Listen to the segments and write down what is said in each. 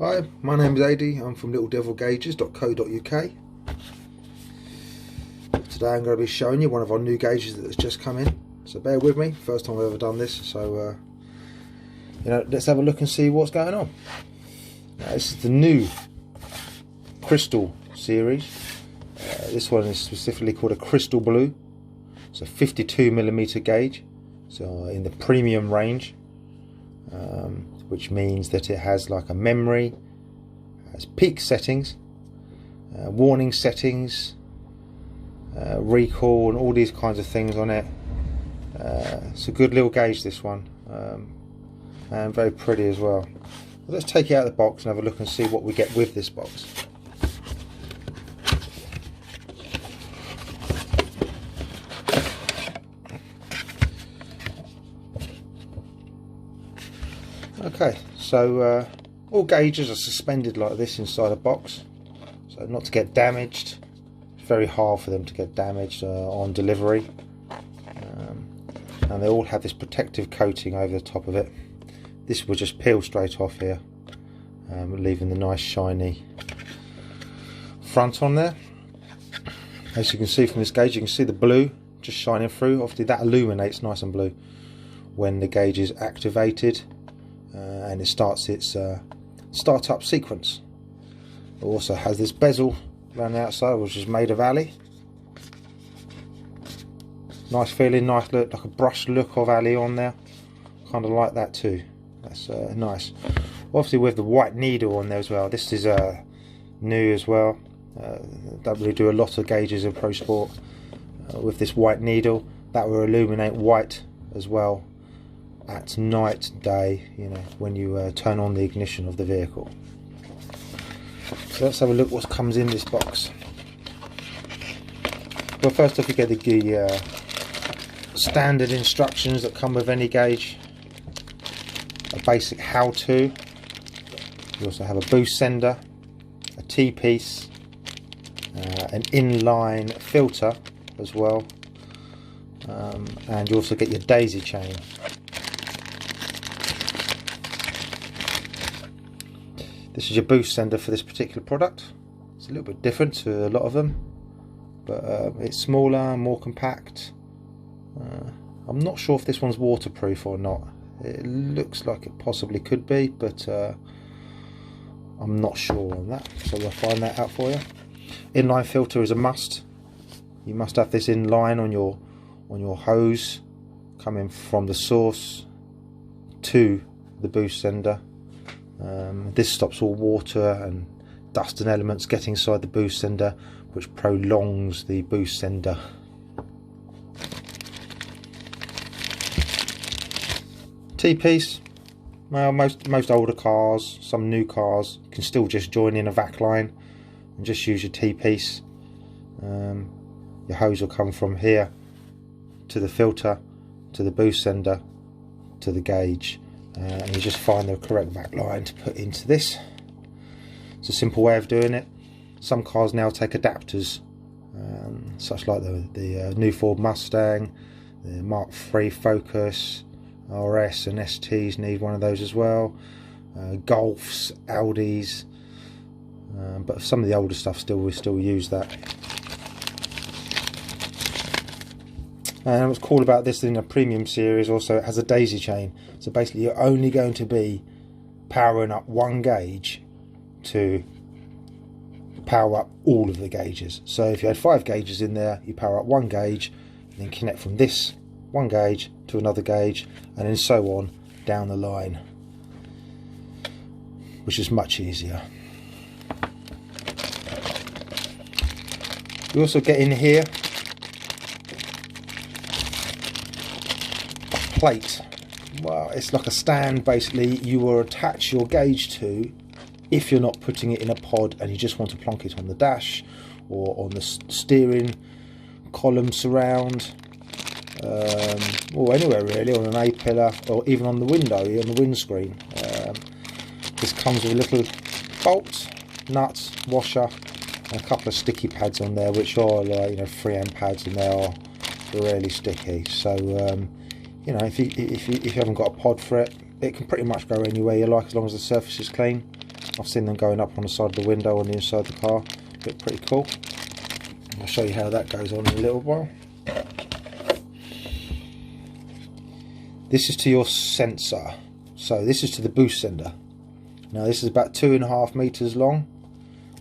Hi, my name is Adi. I'm from littledevilgauges.co.uk. Today I'm going to be showing you one of our new gauges that has just come in. So bear with me, first time I've ever done this. So let's have a look and see what's going on. Now, this is the new Crystal series. This one is specifically called a Crystal Blue. It's a 52mm gauge, so in the premium range. Which means that it has like a memory, has peak settings, warning settings, recall, and all these kinds of things on it. It's a good little gauge, this one, and very pretty as well. Let's take it out of the box and have a look and see what we get with this box. Okay, so all gauges are suspended like this inside a box, so not to get damaged. It's very hard for them to get damaged on delivery, and they all have this protective coating over the top of it. This will just peel straight off here, leaving the nice shiny front on there. As you can see from this gauge, you can see the blue just shining through. Obviously that illuminates nice and blue when the gauge is activated. And it starts its startup sequence. It also has this bezel around the outside, which is made of alley. Nice feeling, nice look, like a brushed look of alley on there. Kind of like that too. That's nice. Obviously with the white needle on there as well. This is new as well. Don't really do a lot of gauges in Prosport with this white needle. That will illuminate white as well at night, day, when you turn on the ignition of the vehicle. So let's have a look what comes in this box. Well, first off, you get the standard instructions that come with any gauge, a basic how-to. You also have a boost sender, a T-piece, an inline filter as well, and you also get your daisy chain. This is your boost sender for this particular product. It's a little bit different to a lot of them, but it's smaller, more compact. I'm not sure if this one's waterproof or not. It looks like it possibly could be, but I'm not sure on that, so we'll find that out for you. Inline filter is a must. You must have this inline on your hose coming from the source to the boost sender. This stops all water and dust and elements getting inside the boost sender, which prolongs the boost sender. T-piece. Well, most older cars, some new cars, can still just join in a vac line and just use your T-piece. Your hose will come from here to the filter, to the boost sender, to the gauge. And you just find the correct vac line to put into this. It's a simple way of doing it. Some cars now take adapters, such like the new Ford Mustang, the Mark III Focus, RS and STs need one of those as well. Golfs, Audis, but some of the older stuff we still use that. And what's cool about this in a premium series, also it has a daisy chain. So basically you're only going to be powering up one gauge to power up all of the gauges. So if you had 5 gauges in there, you power up one gauge, and then connect from this one gauge to another gauge, and then so on down the line, which is much easier. You also get in here plate. Well, it's like a stand basically you will attach your gauge to if you're not putting it in a pod and you just want to plonk it on the dash or on the steering column surround, or anywhere really, on an A-pillar or even on the window, on the windscreen. This comes with a little bolt, nut, washer, and a couple of sticky pads on there, which are 3M pads, and they are really sticky. So if you haven't got a pod for it, it can pretty much go anywhere you like as long as the surface is clean. I've seen them going up on the side of the window on the inside of the car. Look pretty cool. I'll show you how that goes on in a little while. This is to your sensor. So this is to the boost sender. Now this is about 2.5 meters long.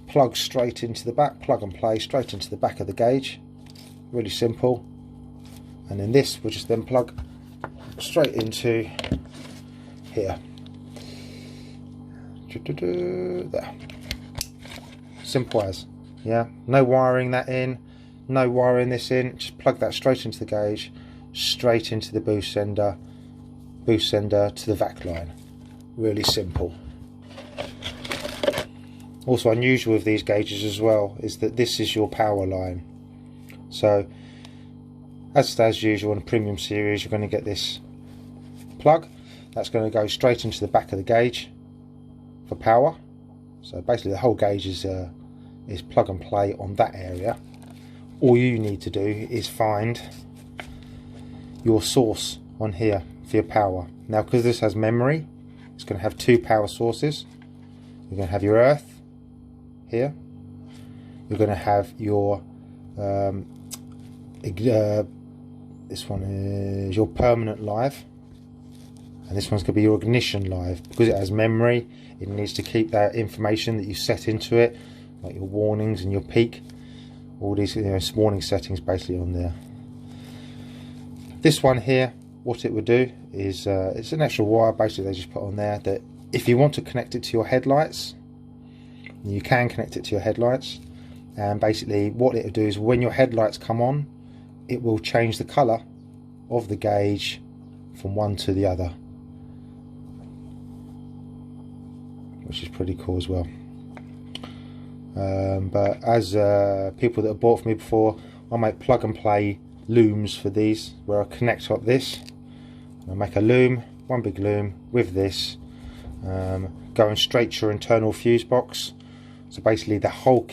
Plug straight into the back, plug and play straight into the back of the gauge. Really simple. And then this will just then plug straight into here. There. Simple as. Yeah, no wiring that in, no wiring this in, just plug that straight into the gauge, straight into the boost sender to the vac line. Really simple. Also unusual with these gauges as well is that this is your power line. So as usual in a premium series, you're going to get this plug that's going to go straight into the back of the gauge for power. So basically the whole gauge is plug and play on that area. All you need to do is find your source on here for your power. Now because this has memory, it's going to have 2 power sources. You're going to have your earth here. You're going to have your this one is your permanent live, and this one's going to be your ignition live. Because it has memory, it needs to keep that information that you set into it, like your warnings and your peak, all these warning settings basically on there. This one here, what it would do is it's an extra wire basically they just put on there, that if you want to connect it to your headlights, you can connect it to your headlights. And basically what it will do is when your headlights come on, it will change the colour of the gauge from one to the other, which is pretty cool as well. But as people that have bought from me before, I make plug and play looms for these, where I connect up this. I make a loom, one big loom with this, going straight to your internal fuse box. So basically the whole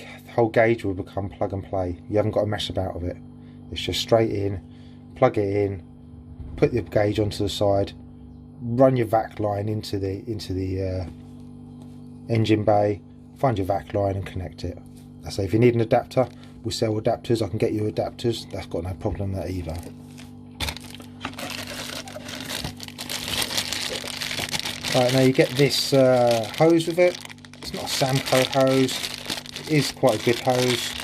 gauge will become plug and play. You haven't got to mess about with it. It's just straight in, plug it in, put the gauge onto the side, run your vac line into the engine bay, find your vac line and connect it. I say if you need an adapter, we sell adapters. I can get you adapters. That's got no problem with that either. Right, now you get this hose with it. It's not a Samco hose. It is quite a good hose.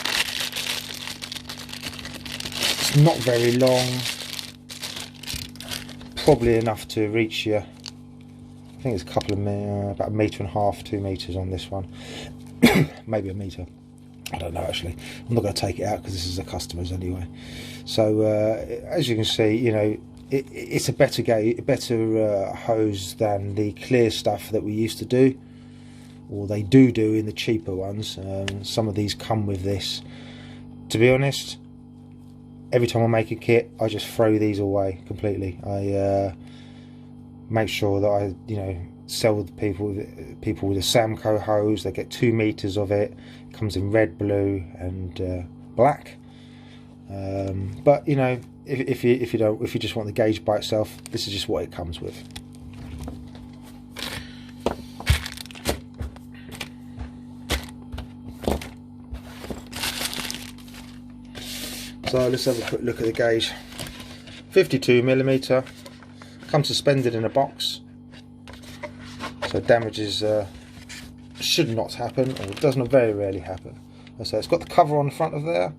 It's not very long. Probably enough to reach you. I think it's a couple of about 1.5 meters, 2 meters on this one. Maybe a meter. I don't know actually. I'm not going to take it out because this is the customer's anyway. So as you can see, you know, it's a better hose than the clear stuff that we used to do, or they do in the cheaper ones. Some of these come with this. To be honest, every time I make a kit, I just throw these away completely. I make sure that I, you know, sell with people with a Samco hose. They get 2 meters of it. It comes in red, blue, and black. But you know, if you just want the gauge by itself, this is just what it comes with. So let's have a quick look at the gauge. 52mm, comes suspended in a box, so damages should not happen, or it doesn't very rarely happen. So it's got the cover on the front of there,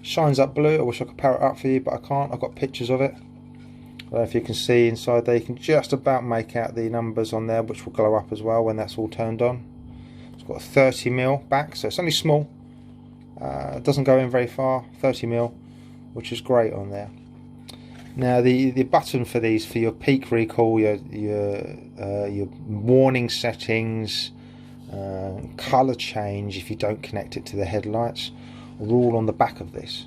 shines up blue. I wish I could power it up for you, but I can't. I've got pictures of it. I don't know if you can see inside there. You can just about make out the numbers on there, which will glow up as well when that's all turned on. It's got a 30mm back, so it's only small. It doesn't go in very far. 30mm, which is great on there. Now the button for these, for your peak recall, your warning settings, colour change if you don't connect it to the headlights, are all on the back of this.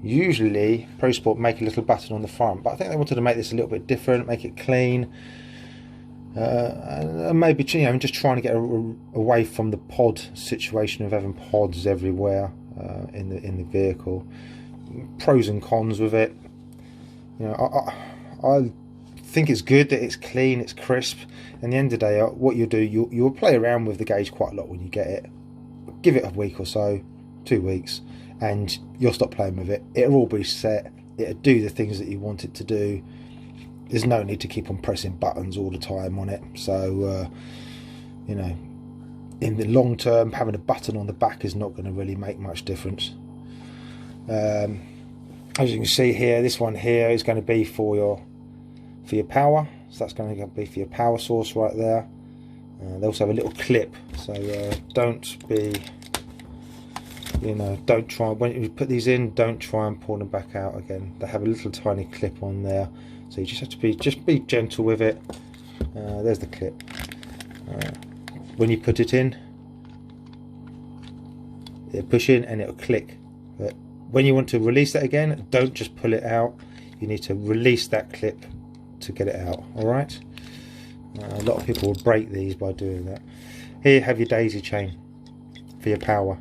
Usually Prosport make a little button on the front, but I think they wanted to make this a little bit different, make it clean, and maybe, you know, just trying to get away from the pod situation of having pods everywhere in the vehicle. Pros and cons with it. You know, I think it's good that it's clean, it's crisp. And the end of the day, what you'll do, you'll play around with the gauge quite a lot when you get it. Give it a week or so, 2 weeks, and you'll stop playing with it. It'll all be set. It'll do the things that you want it to do. There's no need to keep on pressing buttons all the time on it. So, you know, in the long term, having a button on the back is not going to really make much difference. As you can see here, this one here is going to be for your power. So that's going to be for your power source right there. They also have a little clip, so don't be, you know, don't try, when you put these in, don't try and pull them back out again. They have a little tiny clip on there, so you just have to be gentle with it. There's the clip. When you put it in, it'll push in and it'll click. But when you want to release that again, don't just pull it out. You need to release that clip to get it out. All right. A lot of people will break these by doing that. Here you have your daisy chain for your power.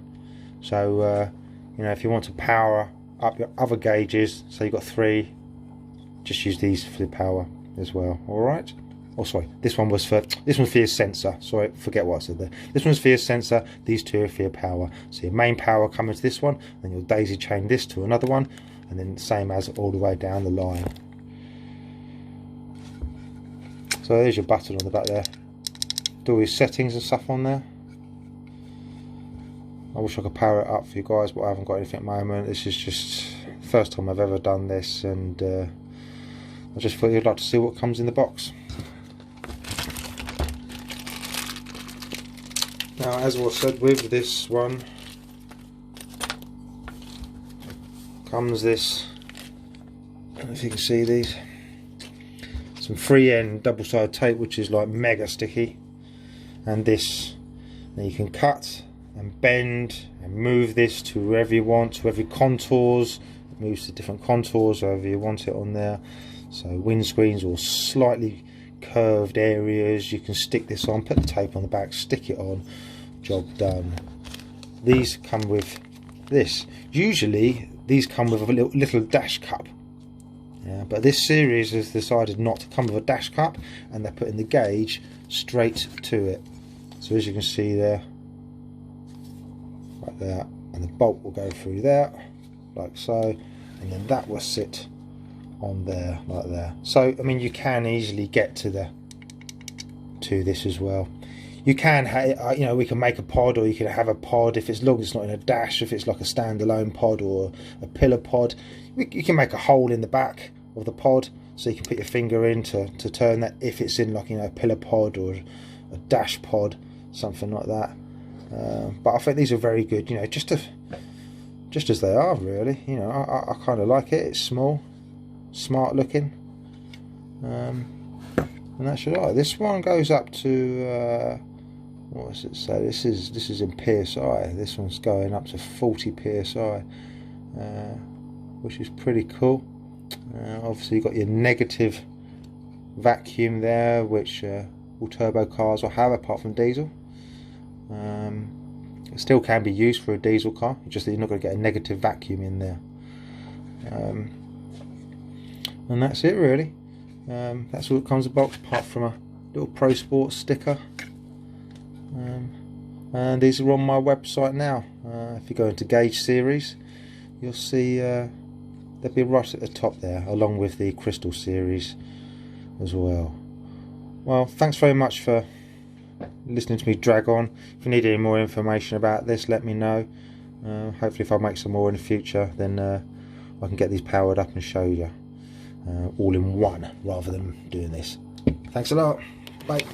So you know, if you want to power up your other gauges, so you've got 3, just use these for the power as well. All right. Oh, sorry, this one's for your sensor. Sorry, forget what I said there. This one's for your sensor, these 2 are for your power. So your main power comes to this one, then you'll daisy chain this to another one, and then same as all the way down the line. So there's your button on the back there. Do all your settings and stuff on there. I wish I could power it up for you guys, but I haven't got anything at the moment. This is just the first time I've ever done this, and I just thought you'd like to see what comes in the box. Now, as I said, with this one comes this, I don't know if you can see these, some 3N double-sided tape, which is like mega sticky, and this, now you can cut and bend and move this to wherever you want, to every contours. It moves to different contours wherever you want it on there. So windscreens or slightly curved areas, you can stick this on, put the tape on the back, stick it on, job done. These come with this. Usually these come with a little dash cup, yeah, but this series has decided not to come with a dash cup, and they're putting the gauge straight to it. So as you can see there, like that, and the bolt will go through there like so, and then that will sit on there like there. So I mean, you can easily get to this as well. You can you know, we can make a pod, or you can have a pod if it's long as it's not in a dash. If it's like a standalone pod or a pillar pod, you can make a hole in the back of the pod, so you can put your finger in to turn that, if it's in, like, you know, a pillar pod or a dash pod, something like that. But I think these are very good, you know, just as they are, really. You know, I kind of like it. It's small, smart looking, and that's right. This one goes up to what does it say? This is in PSI. This one's going up to 40 PSI, which is pretty cool. Obviously you've got your negative vacuum there, which all turbo cars will have, apart from diesel. It still can be used for a diesel car, just that you're not going to get a negative vacuum in there. And that's it, really. That's all that comes in the box, apart from a little Prosport sticker. And these are on my website now. If you go into gauge series, you'll see they'll be right at the top there, along with the crystal series as well. Well, thanks very much for listening to me drag on. If you need any more information about this, let me know. Hopefully if I make some more in the future, then I can get these powered up and show you all in one, rather than doing this. Thanks a lot. Bye.